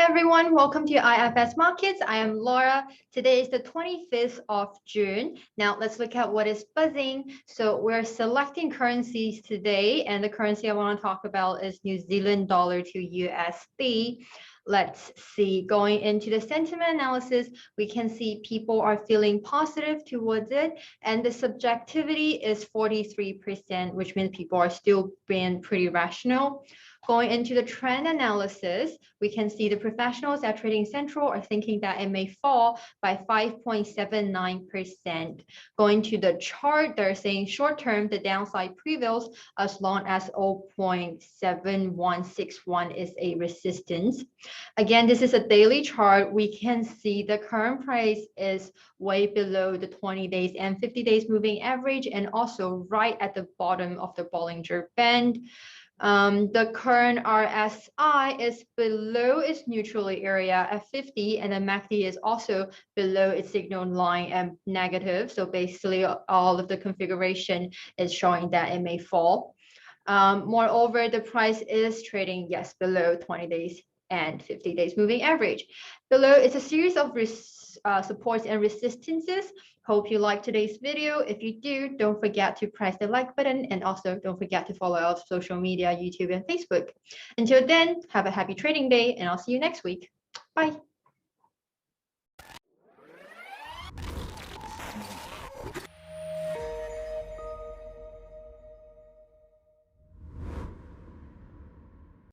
everyone, welcome to IFS Markets. I am Laura. Today is the 25th of June. Now let's look at what is buzzing. So we're selecting currencies today, and the currency I want to talk about is New Zealand dollar to USD. Let's see, going into the sentiment analysis, we can see people are feeling positive towards it, and the subjectivity is 43%, which means people are still being pretty rational. Going into the trend analysis, we can see the professionals at Trading Central are thinking that it may fall by 5.79%. Going to the chart, they're saying short term, the downside prevails as long as 0.7161 is a resistance. Again, this is a daily chart. We can see the current price is way below the 20 days and 50 days moving average, and also right at the bottom of the Bollinger Band. The current RSI is below its neutral area at 50, and the MACD is also below its signal line and negative. So basically, all of the configuration is showing that it may fall. Moreover, the price is trading, yes, below 20 days and 50 days moving average. Below is a series of supports and resistances. Hope you like today's video. If you do, don't forget to press the like button, and also don't forget to follow our social media, YouTube and Facebook. Until then, have a happy trading day, and I'll see you next week. Bye.